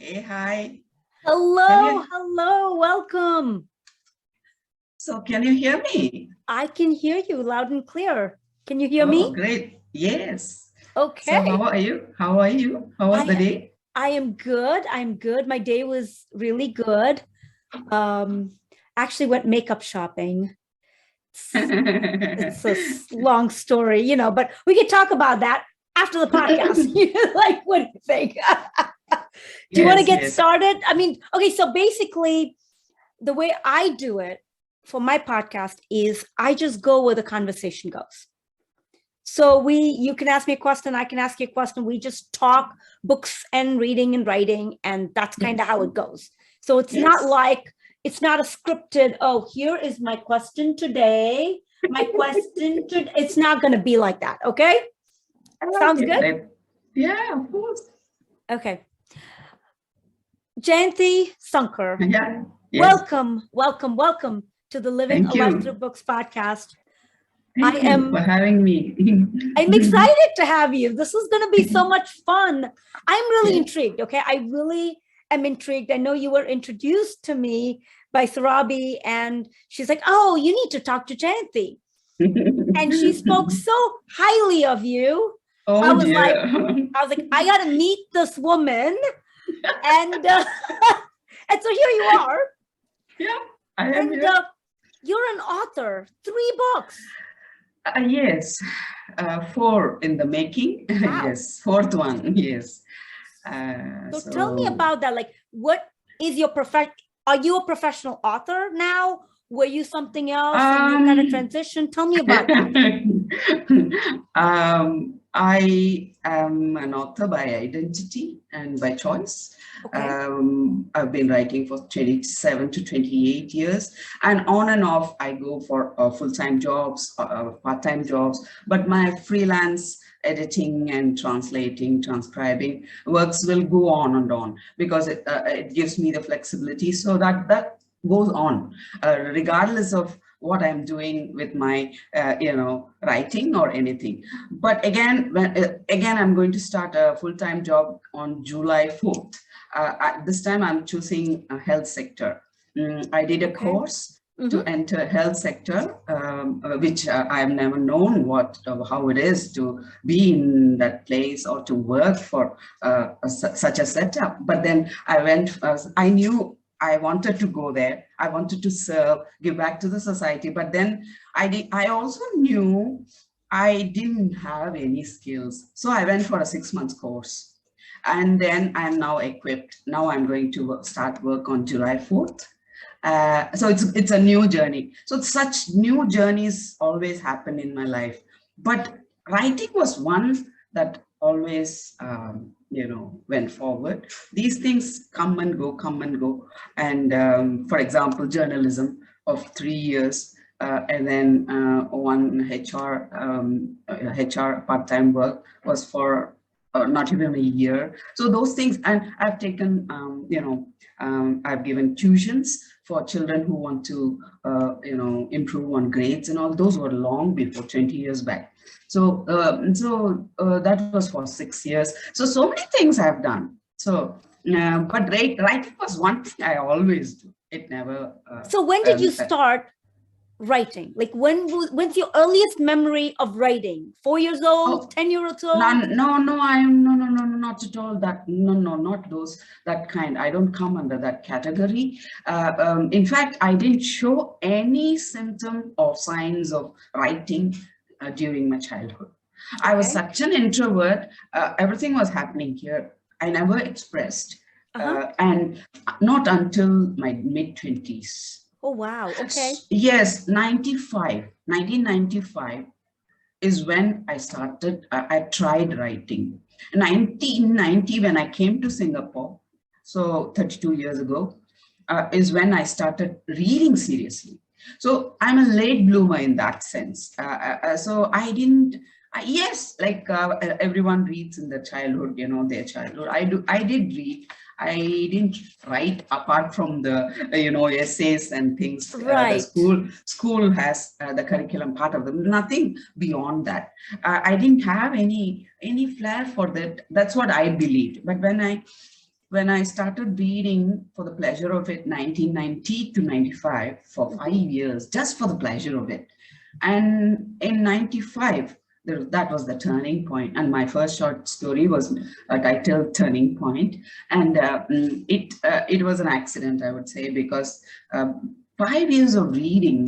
Hey, hi. Hello, welcome. So can you hear me? I can hear you loud and clear. Can you hear me? Oh, great. Yes. Okay. So how are you? How are you? How was the day? I am good. I'm good. My day was really good. Actually went makeup shopping. It's a long story, you know, but we could talk about that after the podcast. Like, what do you think? Do you want to get started? I mean, okay, so basically the way I do it for my podcast is I just go where the conversation goes. So you can ask me a question, I can ask you a question. We just talk books and reading and writing, and that's kind of how it goes. So it's not like, it's not a scripted, oh, here is my question today. It's not going to be like that. Okay. Sounds good? Yeah, of course. Okay. Jayanthi Sankar. Yeah. Yes. Welcome to the Living a Life Through Books podcast. Thank you for having me. I'm excited to have you. This is going to be so much fun. I'm really intrigued. Okay. I really am intrigued. I know you were introduced to me by Sarabi, and she's like, oh, you need to talk to Jayanthi. And she spoke so highly of you. Oh, I was like, I got to meet this woman. And so here you are. Yeah, I am here. You're an author, 3 books. Yes, 4 in the making. Wow. Yes, 4th one. Yes. So tell me about that. Like, what is your profession? Are you a professional author now? Were you something else and you kind of transition? Tell me about that. I am an author by identity and by choice. Okay. I've been writing for 27 to 28 years, and on and off I go for full-time jobs, part-time jobs, but my freelance editing and translating, transcribing works will go on and on, because it gives me the flexibility, so that goes on regardless of what I'm doing with my, writing or anything. But again, I'm going to start a full-time job on July 4th. This time I'm choosing a health sector. I did a course to enter health sector, which I've never known how it is to be in that place or to work for such a setup. But then I went, I knew I wanted to go there. I wanted to serve, give back to the society. But then I also knew I didn't have any skills. So I went for a 6-month course. And then I'm now equipped. Now I'm going to start work on July 4th. So it's a new journey. So such new journeys always happen in my life. But writing was one that always went forward. These things come and go. And for example, journalism of 3 years, and then one HR part-time work was for not even a year. So those things, and I've taken, I've given tuitions for children who want to, improve on grades and all. Those were long before, 20 years back. So, that was for 6 years. So many things I've done. So, but writing was one thing I always do. It never. So when did you start writing? Like, when's your earliest memory of writing? 4 years old, 10 years old? No, not at all. No, not those, that kind. I don't come under that category. In fact, I didn't show any symptom or signs of writing during my childhood. Okay. I was such an introvert. Everything was happening here. I never expressed, and not until my mid-20s. Oh, wow. Okay. Yes, 1995. is when I started, I tried writing. In 1990, when I came to Singapore, so 32 years ago, is when I started reading seriously. So I'm a late bloomer in that sense. So I didn't, yes, like everyone reads in their childhood, their childhood. I did read. I didn't write apart from the, essays and things. Right. The school has the curriculum part of them. Nothing beyond that. I didn't have any flair for that. That's what I believed. But when I started reading for the pleasure of it, 1990 to 95, for 5 years, just for the pleasure of it. And in 95, that was the turning point. And my first short story was titled Turning Point. And it was an accident, I would say, because 5 years of reading,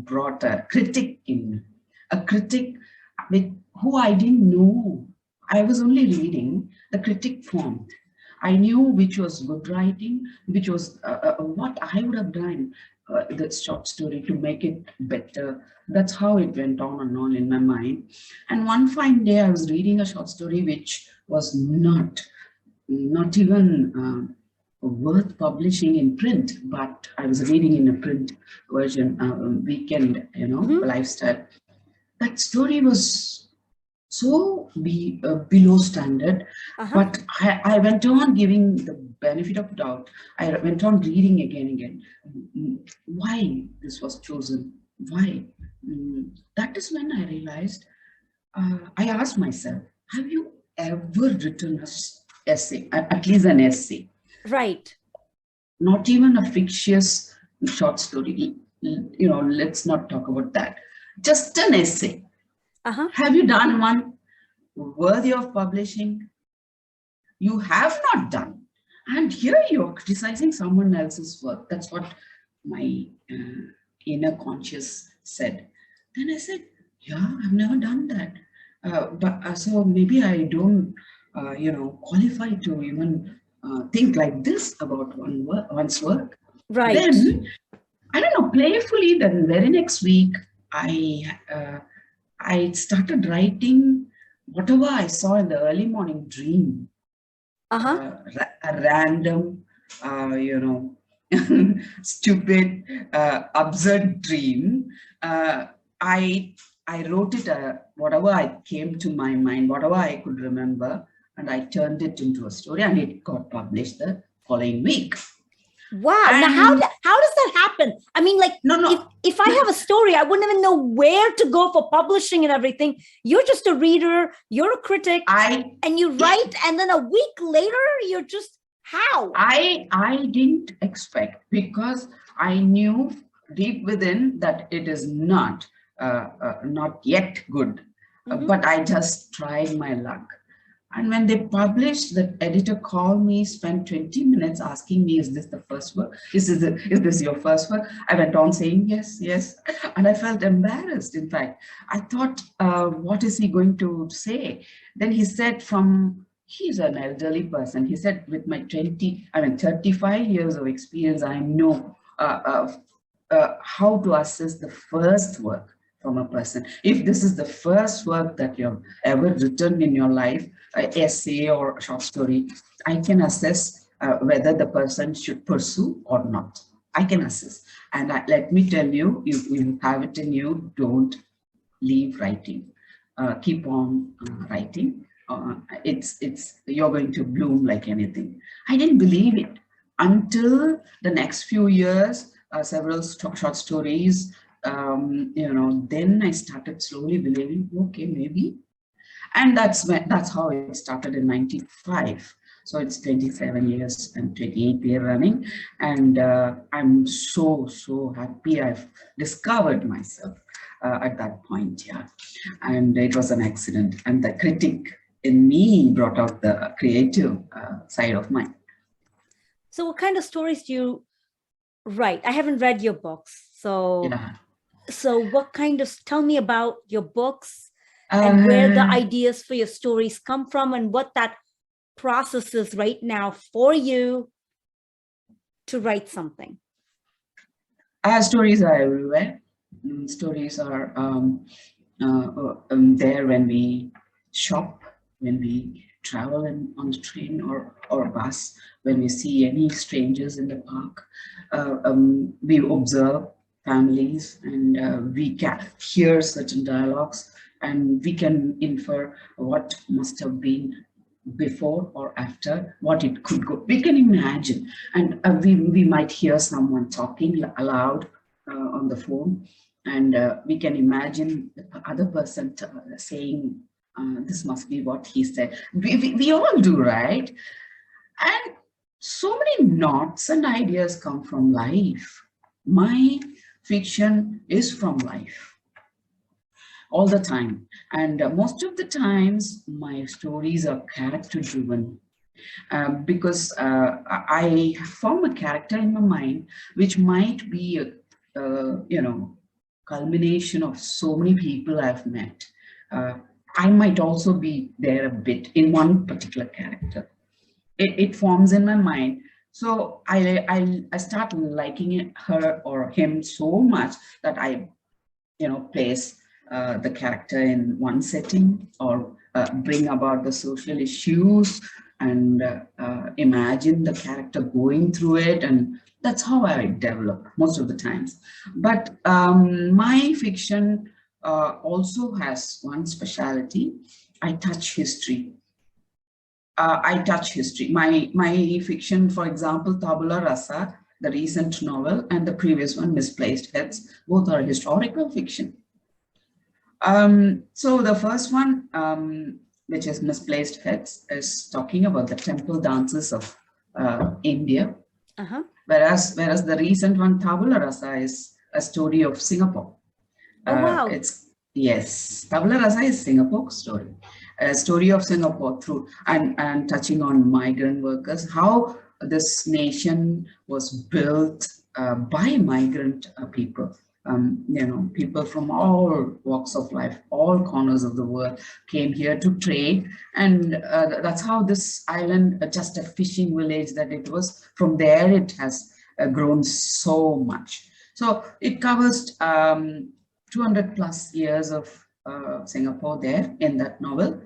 brought a critic in, a critic with who I didn't know. I was only reading, the critic formed. I knew which was good writing, which was what I would have done, the short story to make it better. That's how it went on and on in my mind. And one fine day I was reading a short story which was not even worth publishing in print, but I was reading in a print version, weekend, lifestyle. That story was so below standard, but I went on giving the benefit of doubt. I went on reading again. Why this was chosen? Why? That is when I realized, I asked myself, have you ever written an essay, at least an essay? Right. Not even a fictitious short story. Let's not talk about that. Just an essay. Have you done one worthy of publishing? You have not done. And here you're criticizing someone else's work. That's what my inner conscious said. Then I said, yeah, I've never done that. So maybe I don't, qualify to even think like this about one's work. Right. Then, I don't know, playfully, the very next week, I started writing whatever I saw in the early morning dream. A random, stupid, absurd dream. I wrote it, whatever I came to my mind, whatever I could remember, and I turned it into a story, and it got published the following week. Wow. And now how does that happen? I mean, like, if I have a story, I wouldn't even know where to go for publishing and everything. You're just a reader, you're a critic, and you write, and then a week later, you're just, how? I didn't expect, because I knew deep within that it is not yet good, but I just tried my luck. And when they published, the editor called me, spent 20 minutes asking me, is this the first work? Is this your first work? I went on saying, yes. And I felt embarrassed. In fact, I thought, what is he going to say? Then he said, he's an elderly person. He said, with my 35 years of experience, I know how to assess the first work from a person. If this is the first work that you've ever written in your life, an essay or a short story, I can assess whether the person should pursue or not. I can assess. And let me tell you, if you have it in you, don't leave writing. Keep on writing. You're going to bloom like anything. I didn't believe it until the next few years, several short stories, then I started slowly believing, okay, maybe. And that's how it started in 95. So it's 27 years and 28 year running. And I'm so happy I've discovered myself at that point, yeah. And it was an accident. And the critic in me brought out the creative side of mine. So what kind of stories do you write? I haven't read your books. So, yeah. So what tell me about your books and where the ideas for your stories come from and what that process is right now for you to write something. Stories are everywhere. Stories are there when we shop, when we travel on the train or bus, when we see any strangers in the park. We observe families, and we can hear certain dialogues, and we can infer what must have been before or after, what it could go. We can imagine, and we might hear someone talking aloud on the phone, and we can imagine the other person saying, this must be what he said. We all do, right? And so many knots and ideas come from life. My fiction is from life all the time. And most of the times, my stories are character driven. Because I form a character in my mind, which might be a culmination of so many people I've met. I might also be there a bit in one particular character. It forms in my mind. So I start liking her or him so much that I place the character in one setting, or bring about the social issues, and imagine the character going through it, and that's how I develop most of the times. But my fiction also has one speciality. I touch history. My fiction, for example, Tabula Rasa, the recent novel, and the previous one, Misplaced Heads, both are historical fiction. So the first one, which is Misplaced Heads, is talking about the temple dances of India. Whereas the recent one, Tabula Rasa, is a story of Singapore. Wow. Yes, Tabula Rasa is Singapore's story. A story of Singapore through and touching on migrant workers, how this nation was built by migrant people. People from all walks of life, all corners of the world came here to trade, and that's how this island, just a fishing village that it was, from there it has grown so much. So it covers 200 plus years of Singapore there in that novel.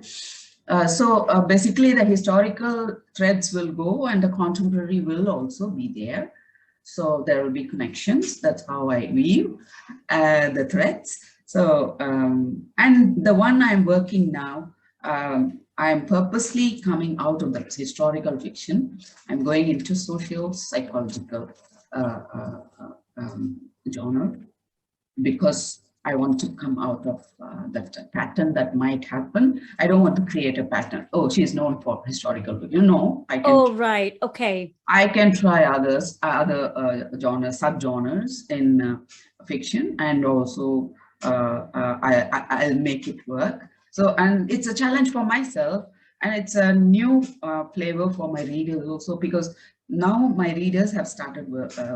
So basically the historical threads will go, and the contemporary will also be there. So there will be connections. That's how I weave the threads. So, and the one I'm working now, I'm purposely coming out of the historical fiction. I'm going into socio-psychological genre, because I want to come out of that pattern that might happen. I don't want to create a pattern. Oh, she's known for historical fiction. No, I can. Oh, right. Okay. I can try other genres, subgenres in fiction, and also I'll make it work. So, and it's a challenge for myself, and it's a new flavor for my readers also, because now my readers have started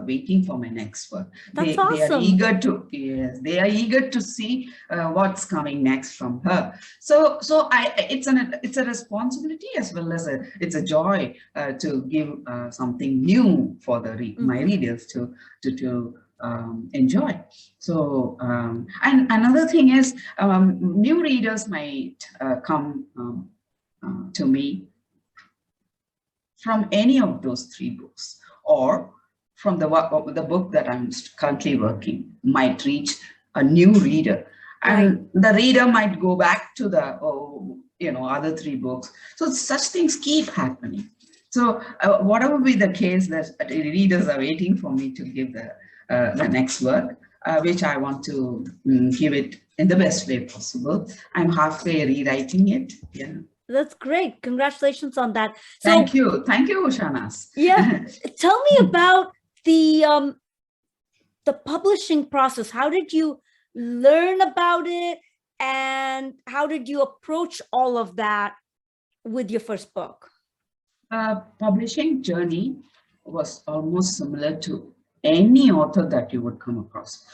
waiting for my next work. That's awesome. They are eager to, yes, they are eager to see what's coming next from her. So it's a responsibility, as well as it's a joy to give something new for the my readers to enjoy. So and another thing is, new readers might come to me from any of those three books, or from the book that I'm currently working, might reach a new reader, and the reader might go back to the other three books. So such things keep happening. So whatever be the case, that readers are waiting for me to give the next work, which I want to give it in the best way possible. I'm halfway rewriting it. Yeah. That's great. Congratulations on that. So, thank you, Shahnaz. Yeah, tell me about the publishing process. How did you learn about it, and how did you approach all of that with your first book? Publishing journey was almost similar to any author that you would come across.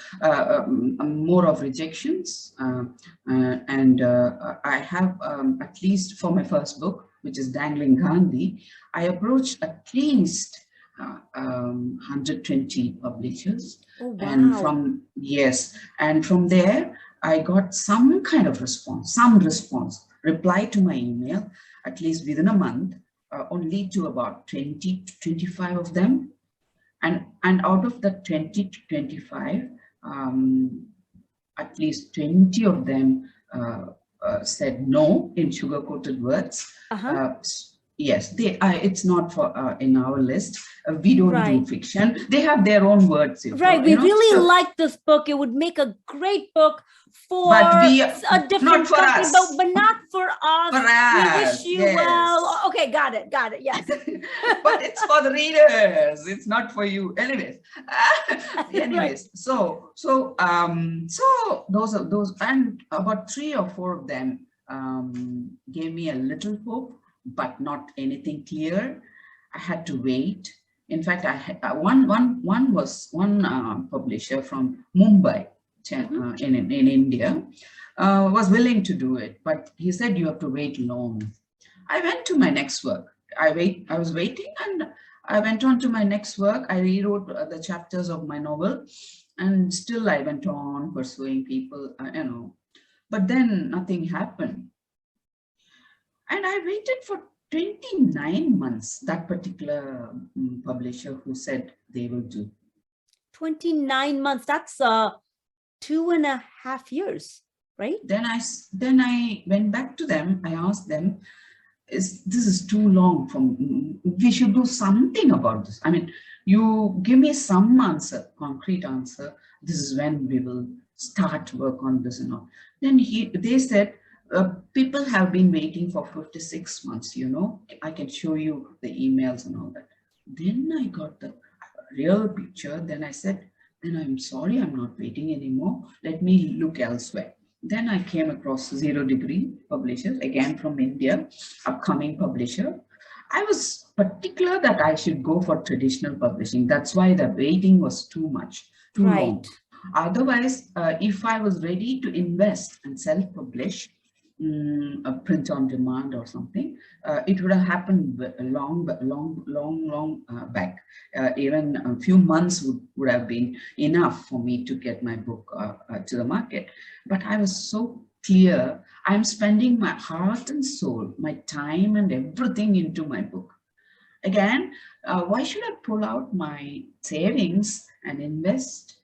More of rejections, and I have at least for my first book, which is Dangling Gandhi, I approached at least 120 publishers. Oh, wow. And from there I got some kind of response, reply to my email, at least within a month, only to about 20 to 25 of them. And out of the 20 to 25, at least 20 of them said no in sugar-coated words. Yes, it's not for in our list. We don't do fiction. They have their own words. Right. We really like this book. It would make a great book for a different country, but not for us. For us. We wish you well. Okay, got it. Yes. But it's for the readers. It's not for you. Anyways. So those, and about 3 or 4 of them gave me a little hope, but not anything clear. I had to wait. In fact, I had one publisher from Mumbai in India was willing to do it, but he said you have to wait long. I went to my next work. I was waiting, and I went on to my next work. I rewrote the chapters of my novel, and still I went on pursuing people, but then nothing happened. And I waited for 29 months, that particular publisher who said they will do. 29 months, that's 2.5 years, right? Then I went back to them. I asked them, this is too long we should do something about this. I mean, you give me some answer, concrete answer. This is when we will start work on this and all. Then they said, people have been waiting for 56 months, I can show you the emails and all that. Then I got the real picture. Then I said, then I'm sorry, I'm not waiting anymore. Let me look elsewhere. Then I came across 0 Degree publishers, again from India, upcoming publisher. I was particular that I should go for traditional publishing. That's why the waiting was too much, too long. Otherwise, if I was ready to invest and self-publish, a print on demand or something, it would have happened long back. Even a few months would have been enough for me to get my book to the market. But I was so clear, I'm spending my heart and soul, my time and everything into my book. Again, why should I pull out my savings and invest?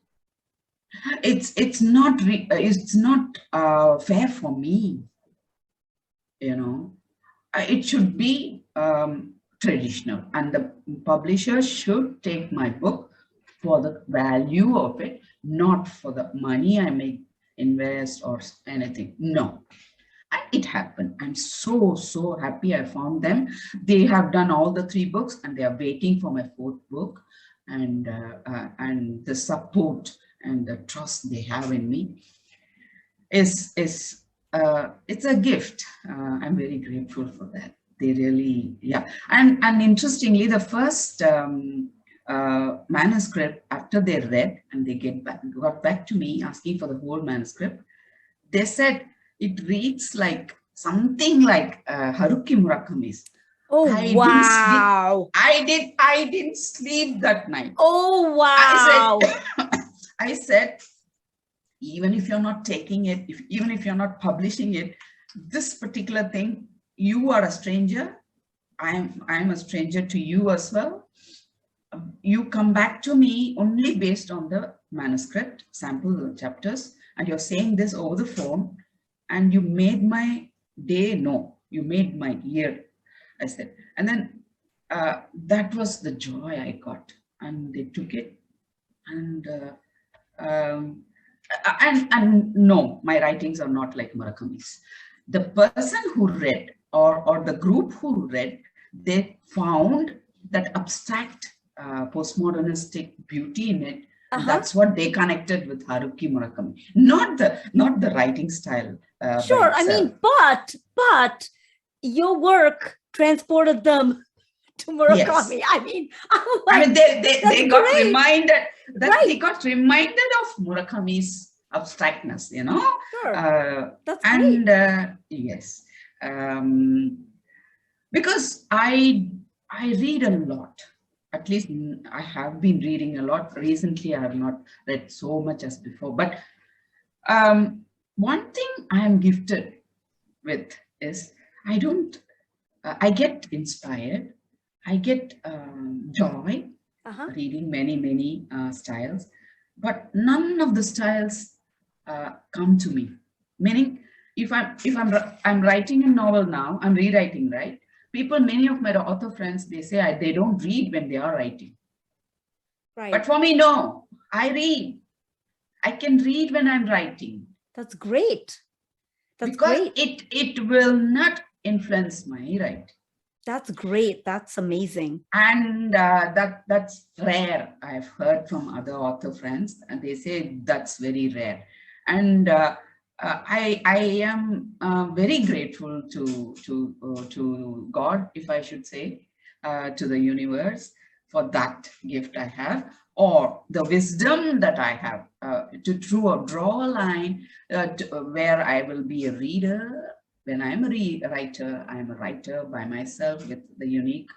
It's not fair for me. It should be traditional, and the publisher should take my book for the value of it, not for the money I may invest or anything. No, and it happened. I'm so happy I found them. They have done all the 3 books, and they are waiting for my 4th book, and the support and the trust they have in me is it's a gift. I'm very grateful for that. They really, yeah. And interestingly, the first manuscript, after they read and they got back to me asking for the whole manuscript, they said it reads like something like Haruki Murakami's. Oh, wow. I didn't sleep that night. Oh, wow. I said, even if you're not taking it, even if you're not publishing it, this particular thing, you are a stranger. I'm a stranger to you as well. You come back to me only based on the manuscript, sample chapters, and you're saying this over the phone, and you made my day. No, you made my year, I said. And then that was the joy I got, and they took it, and no, my writings are not like Murakami's. The person who read, or the group who read, they found that abstract postmodernistic beauty in it. That's what they connected with Haruki Murakami, not the writing style. Sure, I mean, but your work transported them to Murakami. Yes. I mean, they got reminded that they got reminded of Murakami's abstractness, Sure. That's and great. Yes, because I read a lot. At least I have been reading a lot. Recently, I have not read so much as before, but one thing I am gifted with is I get inspired, I get joy reading many styles, but none of the styles come to me. Meaning, I'm writing a novel now, I'm rewriting, right? People, many of my author friends, they say they don't read when they are writing. Right. But for me, no, I read. I can read when I'm writing. That's great. That's because great. It will not influence my writing. That's great. That's amazing. And that's rare. I've heard from other author friends, and they say that's very rare. And I am very grateful to God, if I should say, to the universe for that gift I have, or the wisdom that I have to draw a line where I will be a reader. When I'm a writer, I'm a writer by myself with the unique,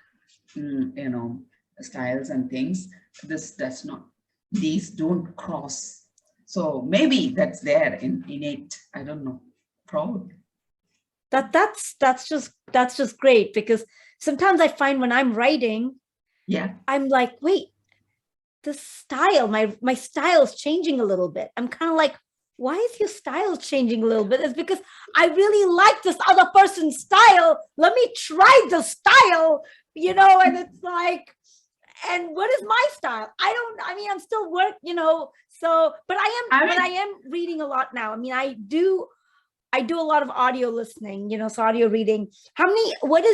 styles and things. This does not, these don't cross. So maybe that's there in innate. I don't know. Probably. That's just great, because sometimes I find when I'm writing, I'm like, wait, the style, my style is changing a little bit. I'm kind of like, why is your style changing a little bit? It's because I really like this other person's style. Let me try the style, and it's like, and what is my style? I'm still but I am reading a lot now. I mean, I do a lot of audio listening, so audio reading.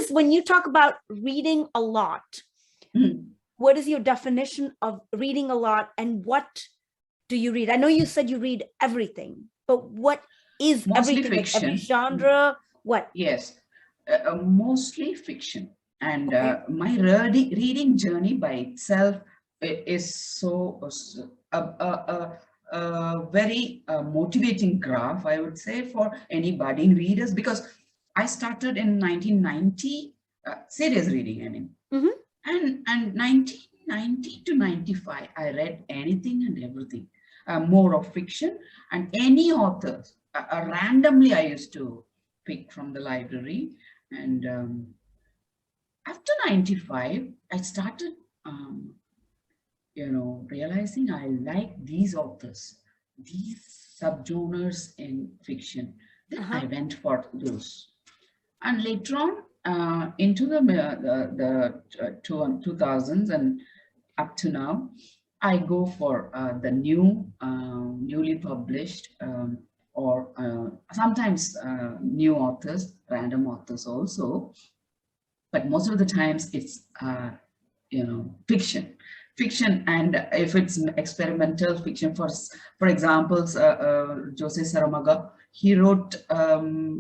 When you talk about reading a lot, what is your definition of reading a lot, and what do you read? I know you said you read everything, but what is mostly everything? Fiction. Every genre? What? Yes, mostly fiction. And my reading journey by itself is so very motivating graph, I would say, for any budding readers, because I started in 1990, serious reading, I mean. And 1990 to 95, I read anything and everything, more of fiction, and any authors. Randomly, I used to pick from the library. And after 95, I started, realizing I like these authors, these subgenres in fiction. Then I went for those. And later on, into the 2000s and up to now, I go for the newly published, or sometimes new authors, random authors also. But most of the times it's, fiction. And if it's experimental fiction, for example, Jose Saramago, he wrote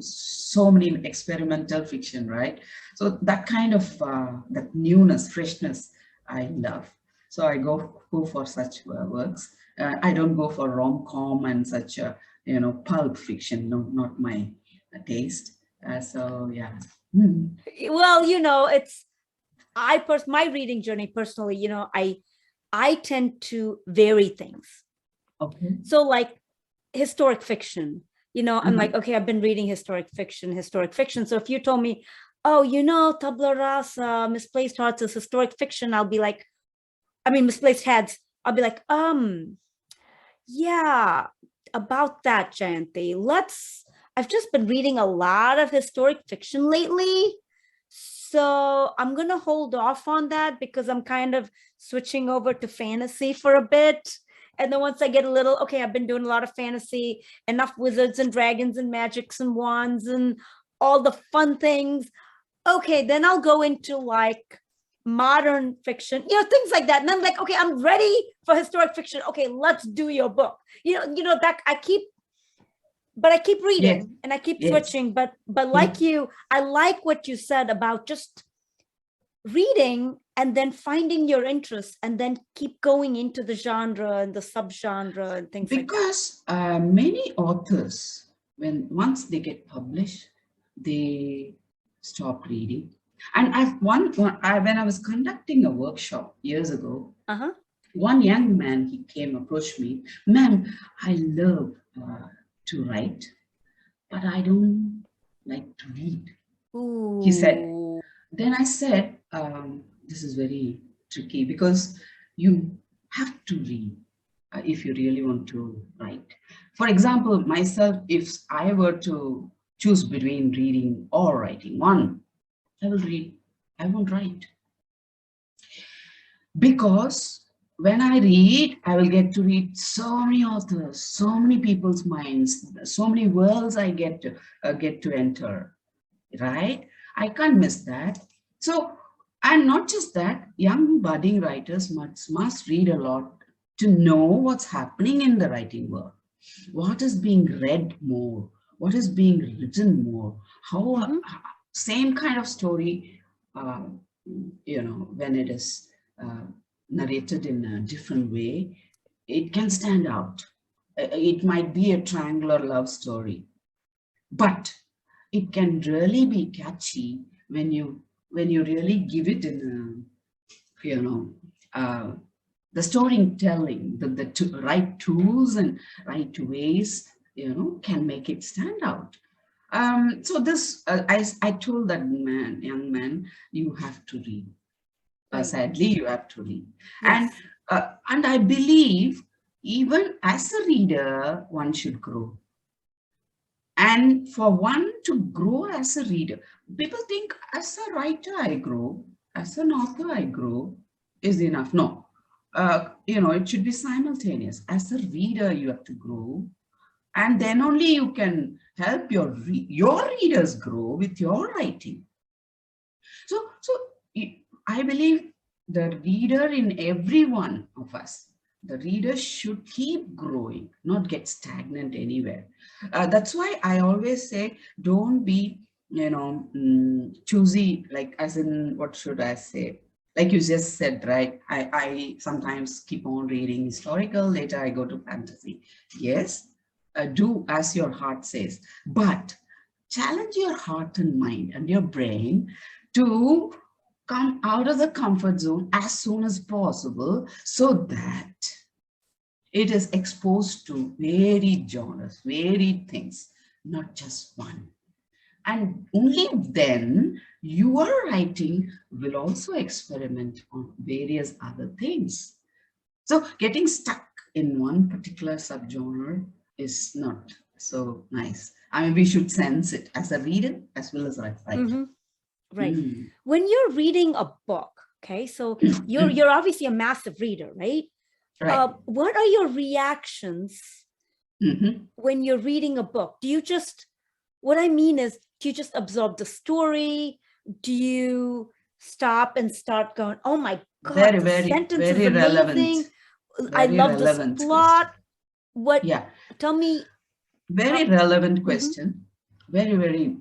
so many experimental fiction, right? So that kind of that newness, freshness, I love. So I go for such works. I don't go for rom-com and such, pulp fiction. No, not my taste. So yeah. Well, it's my reading journey personally, I tend to vary things. Okay. So like historic fiction, I'm like, okay, I've been reading historic fiction. So if you told me, oh, Tabla Rasa, Misplaced Hearts is historic fiction, I'll be like, Misplaced Heads, I'll be like, yeah, about that, Jayanthi. I've just been reading a lot of historic fiction lately. So I'm going to hold off on that, because I'm kind of switching over to fantasy for a bit. And then once I get a little, okay, I've been doing a lot of fantasy, enough wizards and dragons and magics and wands and all the fun things. Okay, then I'll go into like modern fiction, things like that. And I'm like, okay, I'm ready for historic fiction. Okay, let's do your book. That I keep reading, and I keep switching. But like you, I like what you said about just reading and then finding your interest and then keep going into the genre and the subgenre and things like that. Because many authors, once they get published, they stop reading. And when I was conducting a workshop years ago, one young man, he approached me, ma'am, I love to write, but I don't like to read. Ooh. He said. Then I said, this is very tricky because you have to read if you really want to write. For example, myself, if I were to choose between reading or writing, one, I will read, I won't write. Because when I read, I will get to read so many authors, so many people's minds, so many worlds I get to enter, right? I can't miss that. So, and not just that, young budding writers must read a lot to know what's happening in the writing world. What is being read more? What is being written more? How same kind of story, when it is narrated in a different way, it can stand out. It might be a triangular love story, but it can really be catchy when you really give it in the storytelling, the right tools and right ways, can make it stand out. So this, I told that young man, you have to read. Sadly, you have to read. Yes. And I believe even as a reader, one should grow. And for one to grow as a reader, people think as a writer, I grow, as an author, I grow is enough. No, it should be simultaneous. As a reader, you have to grow. And then only you can help your readers grow with your writing. So I believe the reader in every one of us, the reader should keep growing, not get stagnant anywhere. That's why I always say, don't be, choosy, like as in, what should I say? Like you just said, right? I sometimes keep on reading historical, later I go to fantasy. Yes, do as your heart says, but challenge your heart and mind and your brain to come out of the comfort zone as soon as possible so that it is exposed to varied genres, varied things, not just one. And only then your writing will also experiment on various other things. So getting stuck in one particular subgenre is not so nice. I mean, we should sense it as a reader as well as a writer. Right. When you're reading a book, okay, so you're obviously a massive reader, right? Right. What are your reactions when you're reading a book? Do you just, what I mean is, do you just absorb the story? Do you stop and start going, oh my God, very, sentence very is amazing. Relevant. I love this plot. Question. What? Yeah. Tell me. Very relevant question. Very, very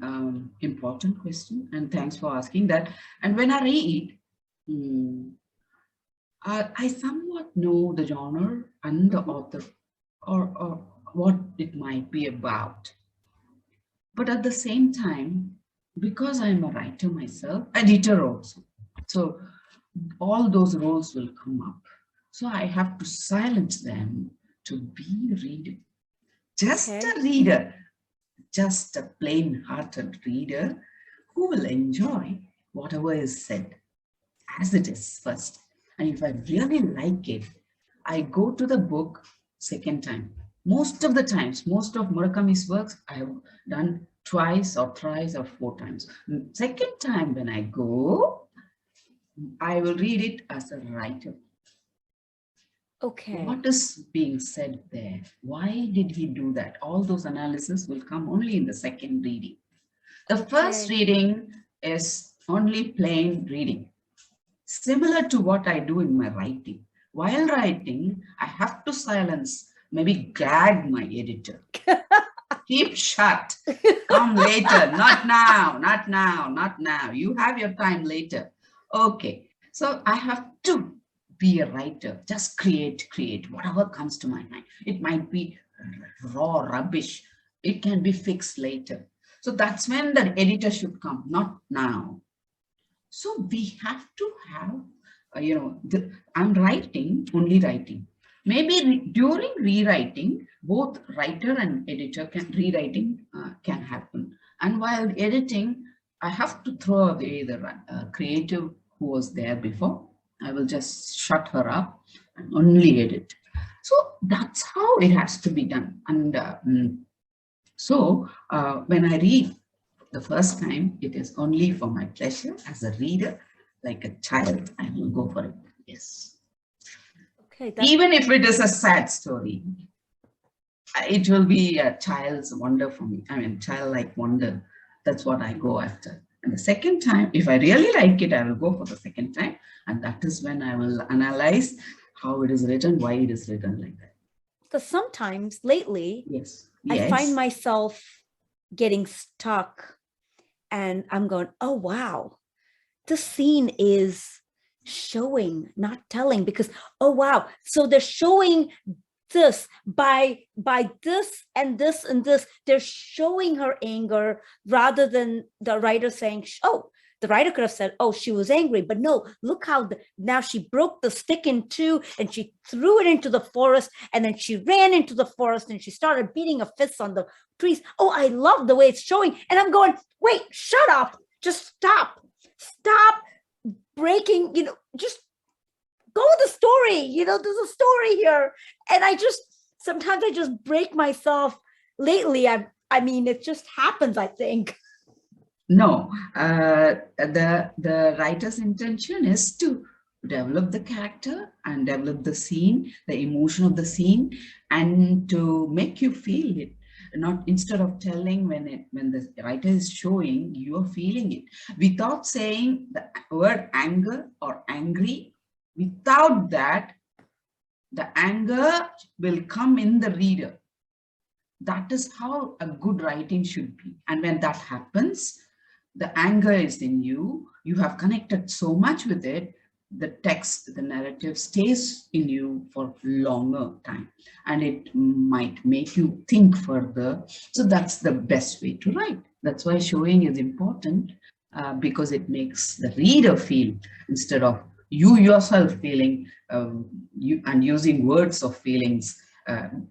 important question. And thanks for asking that. And when I read, I somewhat know the genre and the author or what it might be about. But at the same time, because I'm a writer myself, editor also. So all those roles will come up. So I have to silence them to be a reader. Just a reader, just a plain-hearted reader who will enjoy whatever is said as it is first. And if I really like it, I go to the book second time. Most of the times, most of Murakami's works, I have done twice or thrice or four times. Second time when I go, I will read it as a writer. Okay. What is being said there? Why did he do that? All those analyses will come only in the second reading. The first reading is only plain reading, similar to what I do in my writing. While writing, I have to silence, maybe gag my editor. Keep shut. Come later. Not now, not now, not now. You have your time later. Okay. So I have to be a writer. Just create whatever comes to my mind. It might be raw rubbish. It can be fixed later. So that's when the editor should come, not now. So we have to have, I'm writing, only writing. Maybe during rewriting, both writer and editor rewriting can happen. And while editing, I have to throw away the creative who was there before. I will just shut her up and only edit. So that's how it has to be done. And when I read the first time, it is only for my pleasure as a reader, like a child. I will go for it. Yes. Okay. Even if it is a sad story, it will be a child's wonder for me. I mean, childlike wonder. That's what I go after. And the second time, if I really like it, I will go for the second time. And that is when I will analyze how it is written, why it is written like that. Because sometimes lately, yes, I find myself getting stuck and I'm going, oh, wow, this scene is showing, not telling, because, oh, wow. So they're showing this by this and this and this. They're showing her anger rather than the writer saying, oh, the writer could have said, oh, she was angry, but no, look how now she broke the stick in two and she threw it into the forest, and then she ran into the forest and she started beating her fists on the trees. Oh, I love the way it's showing. And I'm going, wait, shut up. Just stop breaking, just go with the story. There's a story here. And sometimes I just break myself lately. I mean, it just happens, I think. No, the writer's intention is to develop the character and develop the scene, the emotion of the scene, and to make you feel it. Not instead of telling when the writer is showing, you are feeling it without saying the word anger or angry. Without that, the anger will come in the reader. That is how a good writing should be. And when that happens, the anger is in you. You have connected so much with it. The text, the narrative stays in you for longer time, and it might make you think further. So that's the best way to write. That's why showing is important, because it makes the reader feel instead of you yourself feeling, and using words of feelings.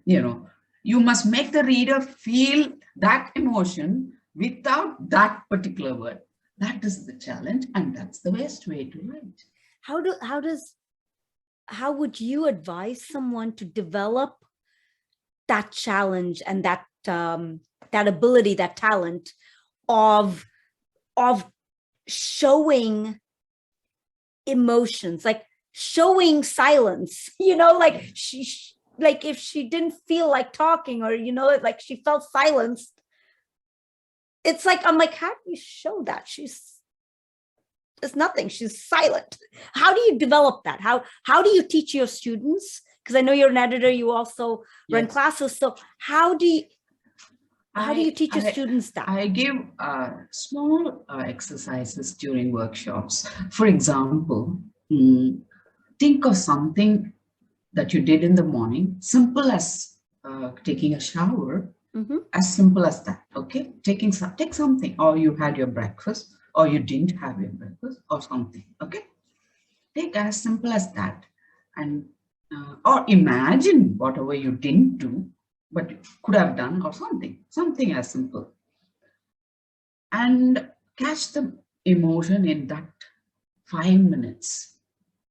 You must make the reader feel that emotion without that particular word. That is the challenge, and that's the best way to write. How would you advise someone to develop that challenge and that ability, that talent of showing emotions, like showing silence, like if she didn't feel like talking, or like she felt silence, it's like, I'm like, how do you show that? It's nothing. She's silent. How do you develop that? How do you teach your students? Because I know you're an editor, you also run classes. So how do you teach your students that? I give small exercises during workshops. For example, think of something that you did in the morning, simple as taking a shower, as simple as that, okay? Take something, or you had your breakfast, or you didn't have your breakfast, or something, okay? Take as simple as that, and or imagine whatever you didn't do, but could have done, or something as simple. And catch the emotion in that 5 minutes,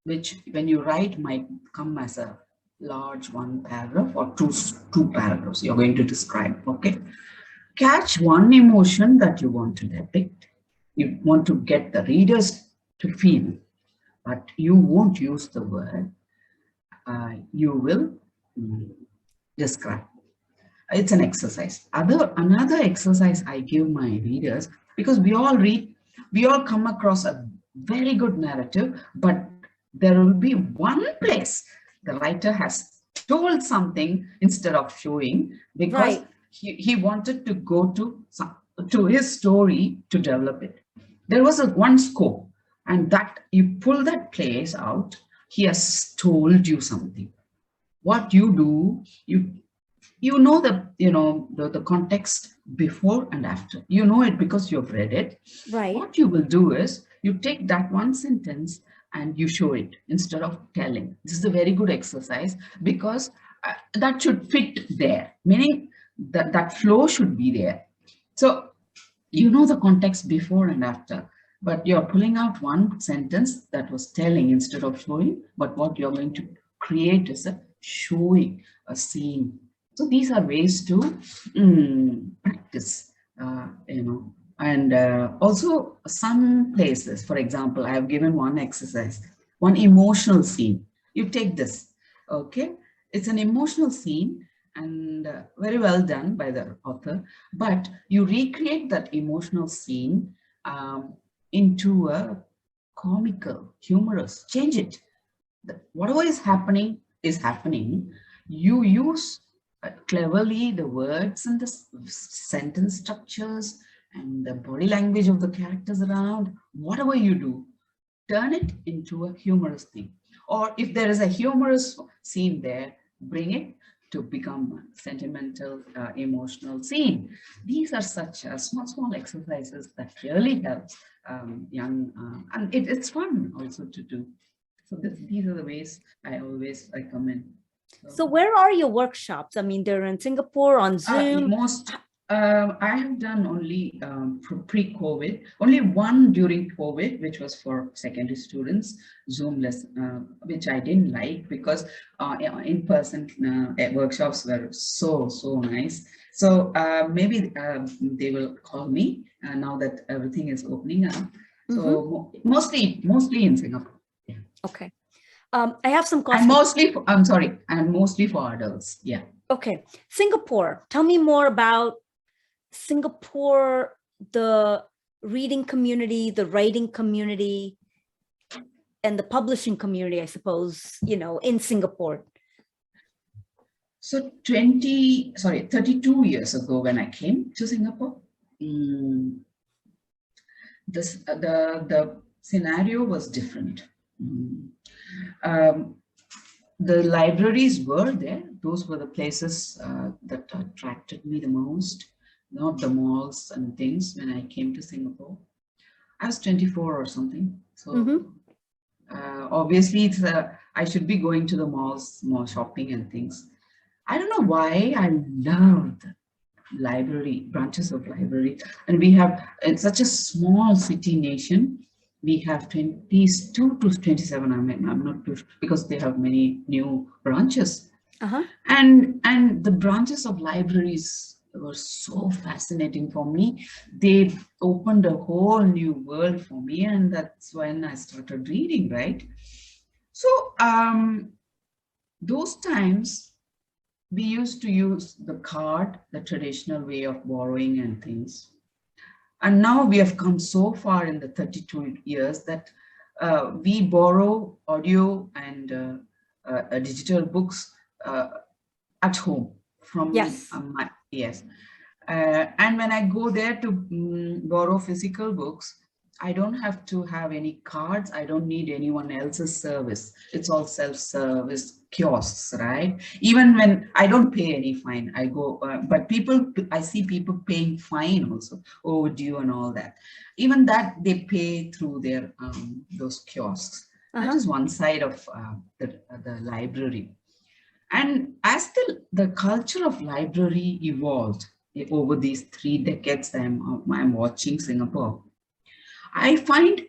which when you write might come as a large one paragraph or two paragraphs you're going to describe, okay? Catch one emotion that you want to depict. You want to get the readers to feel, but you won't use the word. You will describe. It's an exercise. Another exercise I give my readers, because we all come across a very good narrative, but there will be one place the writer has told something instead of showing, because he wanted to go to his story to develop it. There was one scope, and that you pull that place out, he has told you something. What you do, you know the context before and after. You know it because you've read it. Right. What you will do is you take that one sentence and you show it instead of telling. This is a very good exercise because that should fit there, meaning that that flow should be there. So you know the context before and after, but you're pulling out one sentence that was telling instead of showing, but what you're going to create is a showing, a scene. So these are ways to practice, and also some places, for example, I have given one exercise, one emotional scene. You take this, okay? It's an emotional scene and very well done by the author, but you recreate that emotional scene into a comical, humorous, change it. Whatever is happening is happening. You use cleverly the words and the sentence structures and the body language of the characters around. Whatever you do, turn it into a humorous thing. Or if there is a humorous scene there, bring it to become a sentimental, emotional scene. These are such small exercises that really helps young, and it's fun also to do. So these are the ways I always recommend. So where are your workshops? I mean, they're in Singapore, on Zoom? I have done only pre-COVID, only one during COVID, which was for secondary students, Zoom lesson, which I didn't like because in-person workshops were so nice. So maybe they will call me now that everything is opening up. So mostly in Singapore. Yeah. Okay. I have some questions. And mostly for adults. Yeah. Okay. Singapore. Tell me more about Singapore, the reading community, the writing community, and the publishing community, I suppose, in Singapore. So 32 years ago when I came to Singapore, the scenario was different. The libraries were there. Those were the places that attracted me the most, not the malls and things. When I came to Singapore, I was 24 or something. So obviously I should be going to the malls, more shopping and things. I don't know why I loved library, branches of library. And we have, it's such a small city nation. We have 22 to 27, I'm not too sure, because they have many new branches. And the branches of libraries were so fascinating for me. They opened a whole new world for me, and that's when I started reading, right? So those times we used to use the card, the traditional way of borrowing and things. And now we have come so far in the 32 years that we borrow audio and digital books at home from yes. And when I go there to borrow physical books, I don't have to have any cards. I don't need anyone else's service. It's all self-service kiosks, right? Even when I don't pay any fine, I go, but I see people paying fine also, overdue and all that. Even that they pay through their those kiosks. That is one side of the library. And as the culture of library evolved over these 3 decades I'm watching Singapore, I find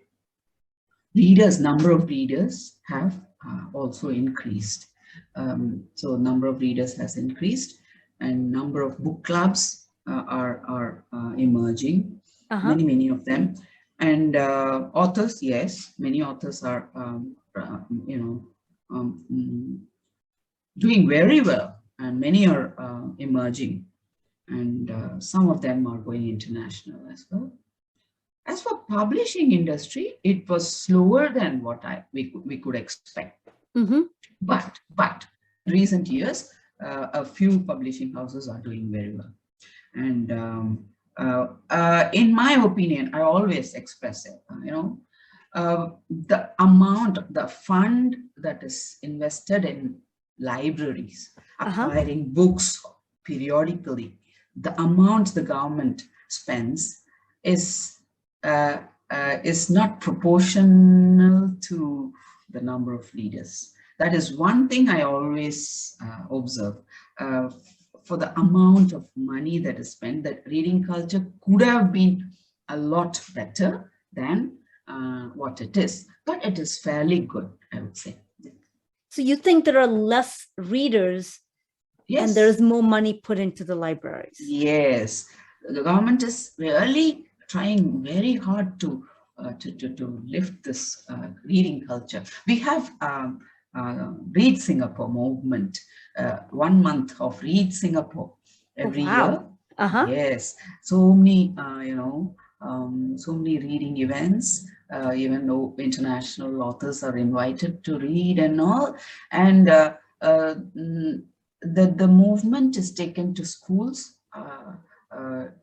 number of readers have also increased. So number of readers has increased, and number of book clubs are emerging, many of them. And authors, yes, many authors are, doing very well, and many are emerging, and some of them are going international as well. As for publishing industry, it was slower than what we could expect. But recent years, a few publishing houses are doing very well. And in my opinion, I always express it, the fund that is invested in libraries, acquiring books periodically, the amount the government spends is is not proportional to the number of readers. That is one thing I always observe. For the amount of money that is spent, that reading culture could have been a lot better than what it is, but it is fairly good, I would say. So you think there are less readers, yes, and there's more money put into the libraries? Yes, the government is really trying very hard to lift this reading culture. We have Read Singapore movement, 1 month of Read Singapore every year. Yes, so many so many reading events. Even though international authors are invited to read and all, and the movement is taken to schools,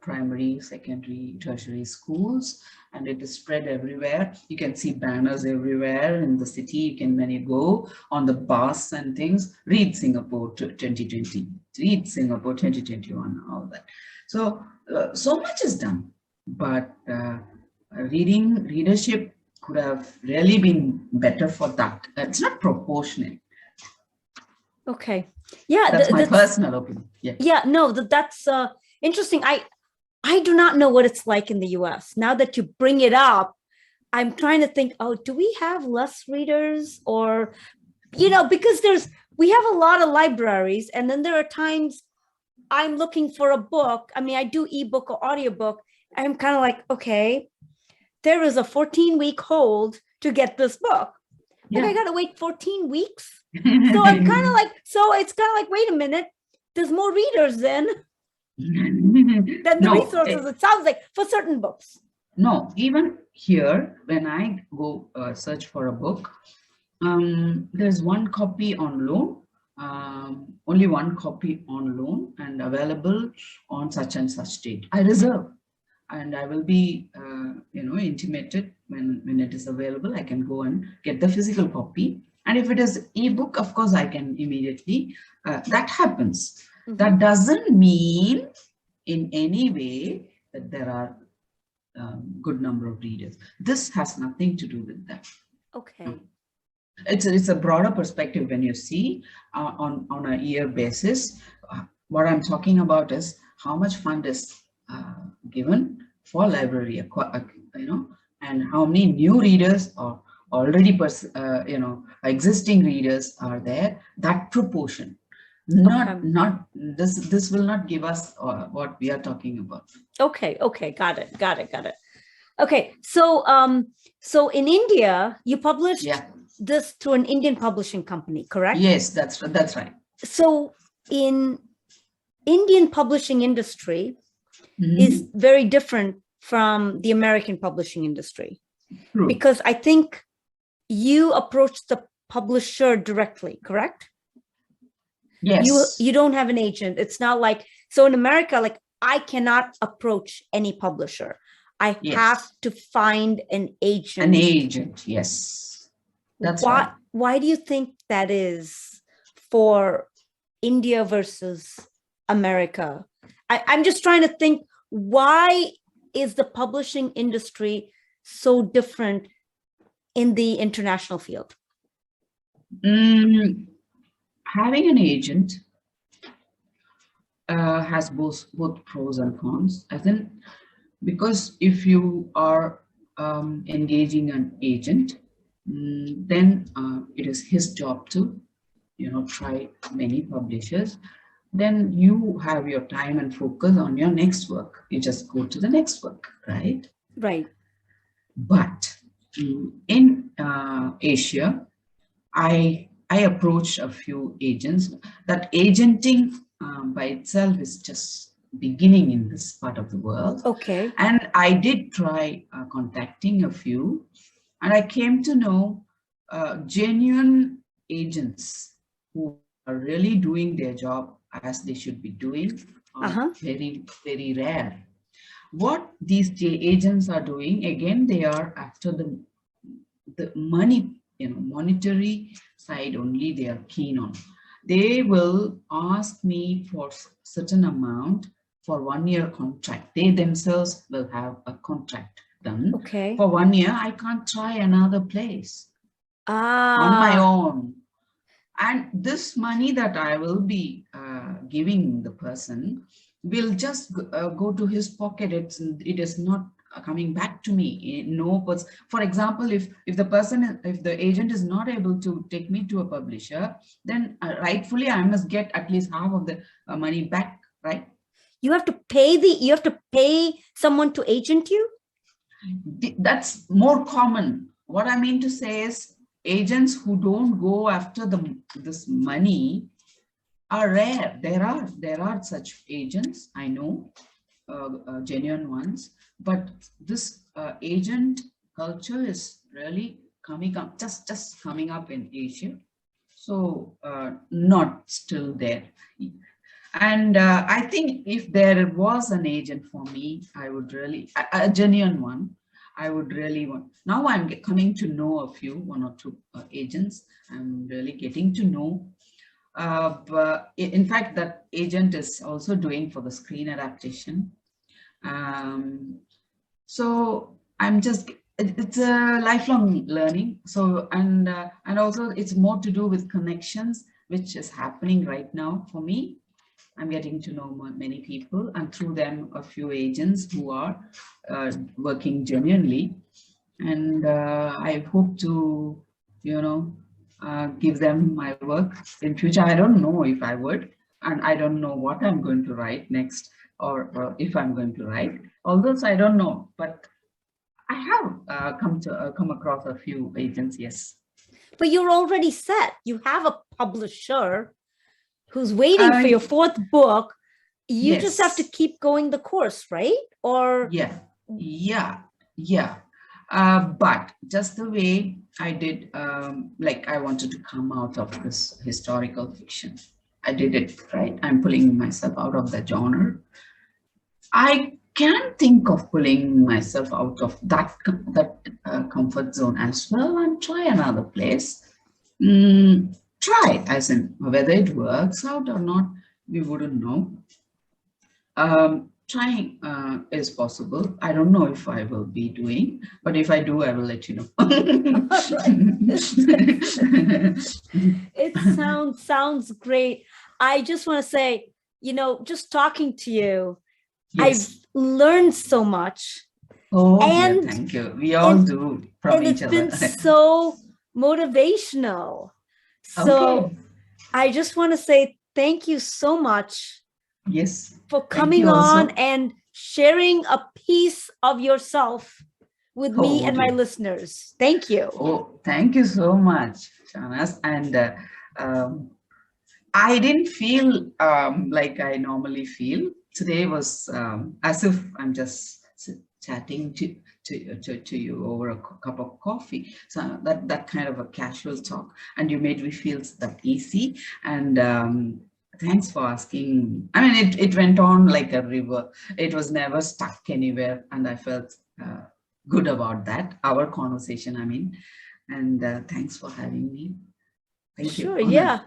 primary, secondary, tertiary schools, and it is spread everywhere. You can see banners everywhere in the city. You can, when you go on the bus and things, Read Singapore 2020, Read Singapore 2021, all that. So so much is done, but readership could have really been better for that. It's not proportionate. Okay, yeah, that's my personal opinion. Yeah, no, that's interesting. I do not know what it's like in the US. Now that you bring it up, I'm trying to think, oh, do we have less readers? Or, because we have a lot of libraries, and then there are times I'm looking for a book. I mean, I do ebook or audiobook. I'm kind of like, okay, there is a 14-week hold to get this book. But I got to wait 14 weeks. So I'm kind of like, wait a minute, there's more readers then than the resources, it sounds like, for certain books. No, even here, when I go search for a book, there's one copy on loan, only one copy on loan and available on such and such date. I reserve, and I will be, intimated when it is available. I can go and get the physical copy. And if it is ebook, of course, I can immediately, that happens. Mm-hmm. That doesn't mean in any way that there are good number of readers. This has nothing to do with that. Okay. It's a broader perspective when you see on a year basis. What I'm talking about is how much fund is given for library, and how many new readers or already existing readers are there. That proportion. Not this will not give us what we are talking about. Okay, got it. Okay, so in India you published this through an Indian publishing company, correct? Yes, that's right. So in Indian publishing industry is very different from the American publishing industry. True. Because I think you approached the publisher directly, correct? Yes. You don't have an agent. It's not like, so in America, like, I cannot approach any publisher. I have to find an agent. An agent, yes. That's right. Why do you think that is for India versus America? I'm just trying to think, why is the publishing industry so different in the international field? Having an agent has both pros and cons. I think, because if you are engaging an agent, then it is his job to, try many publishers. Then you have your time and focus on your next work. You just go to the next work, right? Right. But in Asia, I approached a few agents. That agenting by itself is just beginning in this part of the world. Okay. And I did try contacting a few, and I came to know genuine agents who are really doing their job as they should be doing are very, very rare. What these agents are doing, again, they are after the money, monetary side only they are keen on. They will ask me for certain amount for 1 year contract. They themselves will have a contract done. Okay. For 1 year, I can't try another place on my own. And this money that I will be giving the person will just go to his pocket. It is not coming back to me. No, for example, if the agent is not able to take me to a publisher, then rightfully I must get at least half of the money back, right? You have to pay someone to agent you? That's more common. What I mean to say is, agents who don't go after this money are rare. There are such agents, I know, genuine ones, but this agent culture is really coming up, just coming up in Asia. So not still there. And I think if there was an agent for me, I would really, a genuine one, I would really want. Now I'm coming to know one or two agents. I'm really getting to know. But in fact, that agent is also doing for the screen adaptation. So I'm just, it's a lifelong learning. So, and also it's more to do with connections, which is happening right now for me. I'm getting to know many people, and through them a few agents who are working genuinely, and I hope to, give them my work in future. I don't know if I would, and I don't know what I'm going to write next, or if I'm going to write. Although I don't know, but I have come across a few agents. Yes. But you're already set. You have a publisher who's waiting for your fourth book. You just have to keep going the course, right? Or yeah. But just the way I did, like I wanted to come out of this historical fiction. I did it, right? I'm pulling myself out of the genre. I can think of pulling myself out of that comfort zone as well and try another place. Try, as in whether it works out or not, we wouldn't know. Trying is possible. I don't know if I will be doing, but if I do, I will let you know. It sounds great. I just want to say, just talking to you, I've learned so much. Oh, and yeah, thank you. We all do from each other. And it's been so motivational. So I just want to say thank you so much. Yes. For coming on and sharing a piece of yourself with me and my listeners. Thank you. Oh, thank you so much, Shahnaz. And I didn't feel like I normally feel. Today was as if I'm just chatting to you over a cup of coffee. So that kind of a casual talk, and you made me feel that easy. And thanks for asking. I mean, it went on like a river. It was never stuck anywhere, and I felt good about that. Our conversation, I mean, and thanks for having me. Thank you. Sure, yeah.